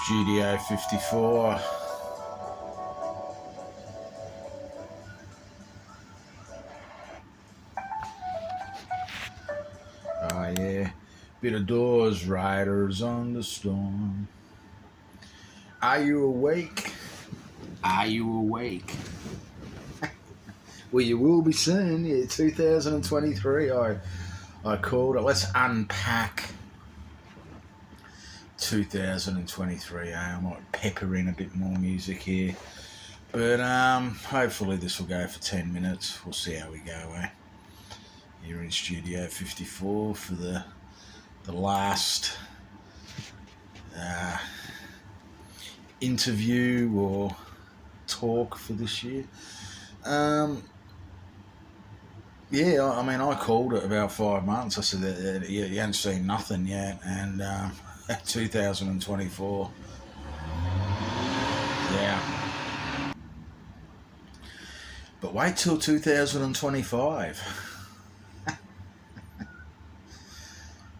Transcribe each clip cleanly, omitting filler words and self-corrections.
Studio 54. Oh yeah, bit of Doors, Riders on the Storm. Are you awake? Are you awake? Well, you will be soon. Yeah, 2023. I called it. Let's unpack 2023. I might pepper in a bit more music here, but hopefully this will go for 10 minutes. We'll see how we go. Here in Studio 54 for the last interview or talk for this year. Yeah, I mean, I called it about 5 months. I said that you haven't seen nothing yet, and 2024. Yeah. But wait till 2025.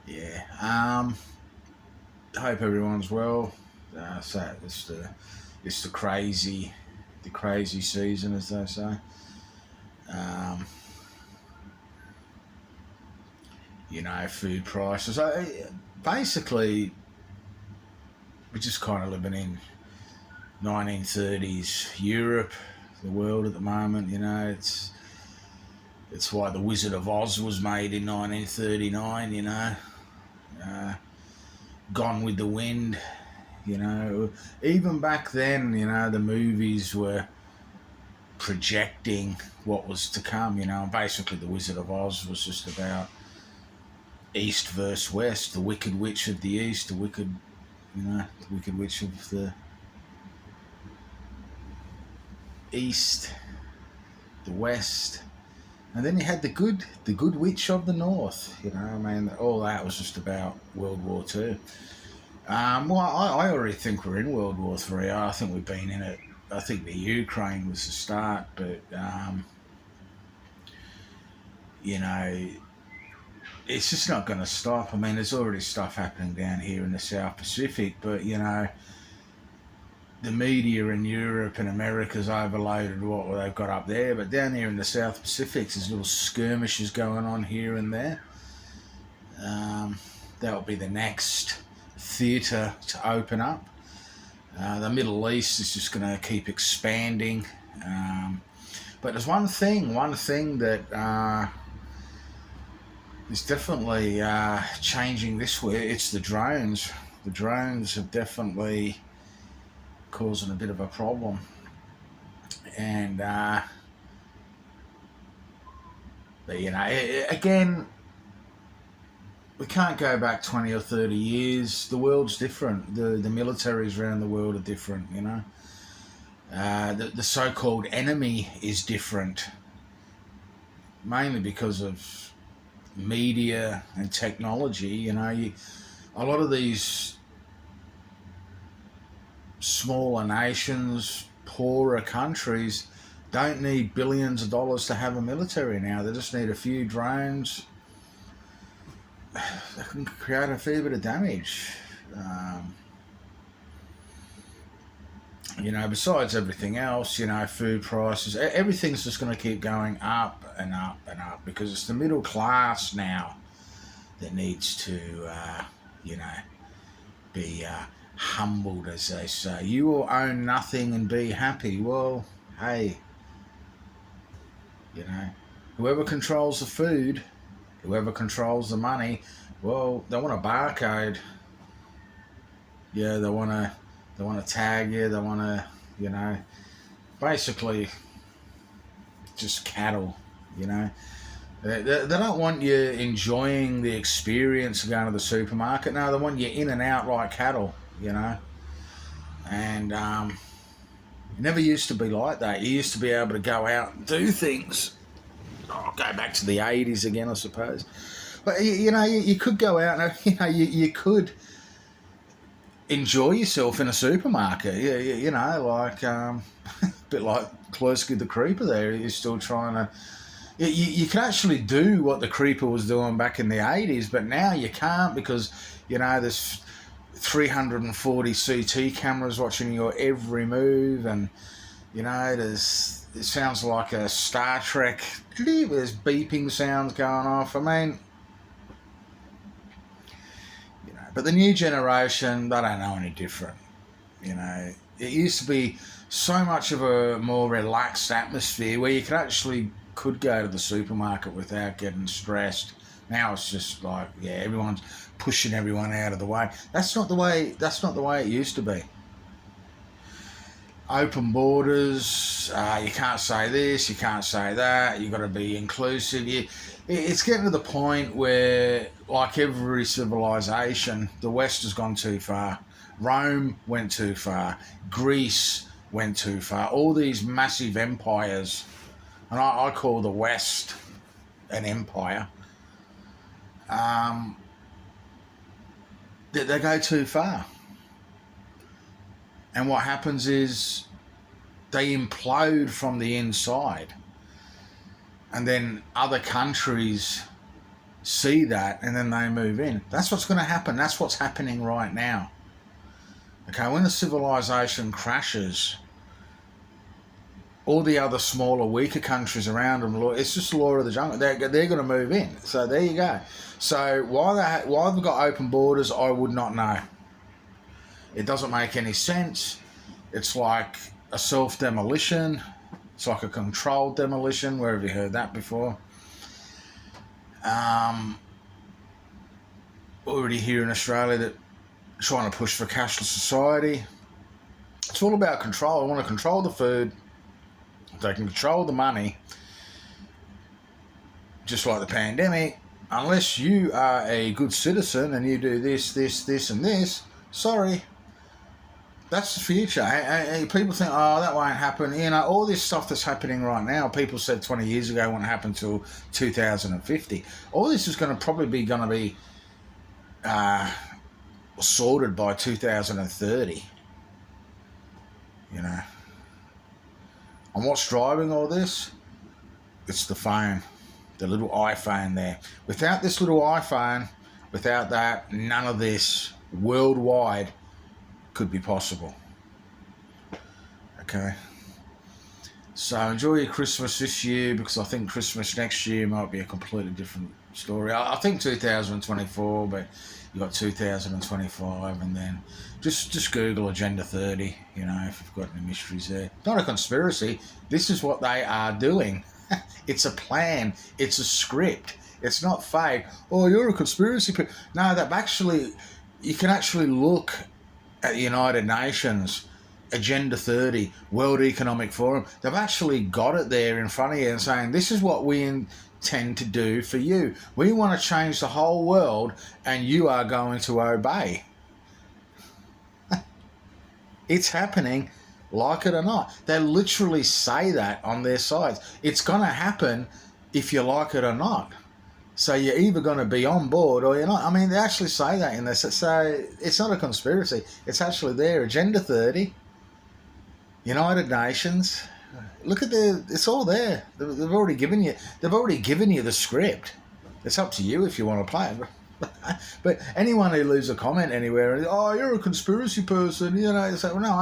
Yeah. Hope everyone's well. So it's the crazy season, as they say. Food prices. Basically, we're just kind of living in 1930s Europe, the world at the moment. It's why The Wizard of Oz was made in 1939. Gone with the Wind. Even back then, the movies were projecting what was to come. And basically, The Wizard of Oz was just about East versus West, the Wicked Witch of the East, the Wicked Witch of the East, the West, and then you had the good Witch of the North. All that was just about World War II. Well, I already think we're in World War III. I think we've been in it. I think the Ukraine was the start, but it's just not going to stop. I mean, there's already stuff happening down here in the South Pacific, but, the media in Europe and America's overloaded what they've got up there, but down here in the South Pacific, there's little skirmishes going on here and there. That'll be the next theatre to open up. The Middle East is just going to keep expanding. But there's one thing that is definitely changing this way. It's the drones. The drones have definitely causing a bit of a problem. And, but, again, we can't go back 20 or 30 years. The world's different. The militaries around the world are different, The so-called enemy is different, mainly because of media and technology. A lot of these smaller nations, poorer countries, don't need billions of dollars to have a military now. They just need a few drones. They can create a fair bit of damage. Besides everything else, food prices, everything's just going to keep going up and up and up, because it's the middle class now that needs to, be humbled, as they say. You will own nothing and be happy. Well, hey, whoever controls the food, whoever controls the money, well, they want a barcode. Yeah, they want to tag you. They want to, basically just cattle. They don't want you enjoying the experience of going to the supermarket. No, they want you in and out like cattle. And it never used to be like that. You used to be able to go out and do things. Go back to the 80s again, I suppose. But, you could go out and, you could enjoy yourself in a supermarket. Like, a bit like Klersky the Creeper there. You're still trying to... You can actually do what the Creeper was doing back in the 80s, but now you can't, because, there's 340 CT cameras watching your every move, and it sounds like a Star Trek. There's beeping sounds going off. I mean, but the new generation, they don't know any different. It used to be so much of a more relaxed atmosphere where you could go to the supermarket without getting stressed. Now it's just like, everyone's pushing everyone out of the way. That's not the way it used to be. Open borders, you can't say this, you can't say that, you've got to be inclusive. It's getting to the point where, like every civilization, the West has gone too far. Rome went too far. Greece went too far. All these massive empires, and I call the West an empire, they go too far. And what happens is they implode from the inside. And then other countries see that and then they move in. That's what's going to happen. That's what's happening right now. Okay, when the civilization crashes, all the other smaller, weaker countries around them, it's just the law of the jungle. They're going to move in. So there you go. So why they've got open borders, I would not know. It doesn't make any sense. It's like a self-demolition. It's like a controlled demolition. Where have you heard that before? Already here in Australia that trying to push for cashless society. It's all about control. I want to control the food. They can control the money. Just like the pandemic. Unless you are a good citizen and you do this, and this, sorry. That's the future. People think, that won't happen. All this stuff that's happening right now, people said 20 years ago won't happen until 2050. All this is going to be sorted by 2030. And what's driving all this? It's the phone, the little iPhone there. Without this little iPhone, without that, none of this worldwide could be possible. Okay. So enjoy your Christmas this year, because I think Christmas next year might be a completely different story. I think 2024, but you got 2025, and then just Google Agenda 30, if you've got any mysteries there. Not a conspiracy. This is what they are doing. It's a plan. It's a script. It's not fake. Oh, you're a conspiracy. No, you can actually look at the United Nations, Agenda 30, World Economic Forum. They've actually got it there in front of you and saying, this is what we intend to do for you. We want to change the whole world and you are going to obey. It's happening, like it or not. They literally say that on their sites. It's going to happen if you like it or not. So you're either going to be on board or you're not. I mean, they actually say that in there. So it's not a conspiracy. It's actually there. Agenda 30, United Nations. Look at it's all there. They've already given you the script. It's up to you if you want to play it. But anyone who leaves a comment anywhere, you're a conspiracy person, it's like, well, no,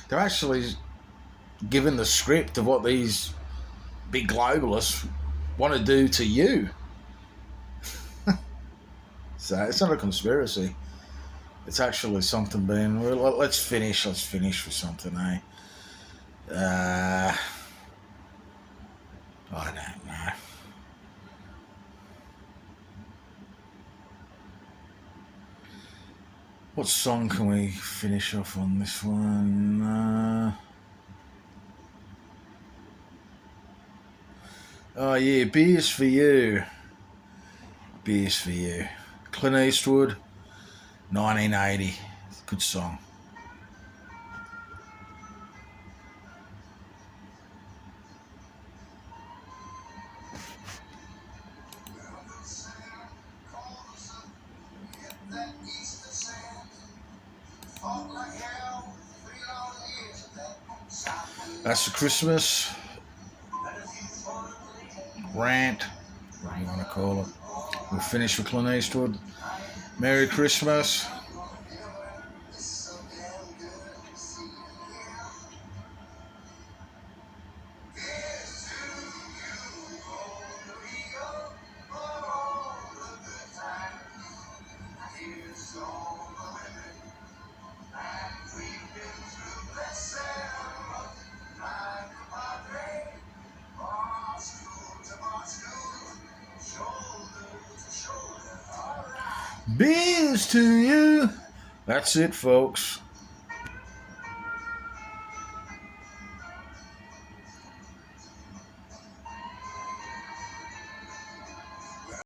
they're actually given the script of what these big globalists want to do to you. So it's not a conspiracy. It's actually something being... Well, let's finish with something, eh? I don't know. What song can we finish off on this one? Beers for You. Beers for You. Clint Eastwood, 1980. Good song. That's the Christmas rant, whatever you want to call it. We'll finish with Clint Eastwood. Merry Christmas. Beers to you. That's it, folks.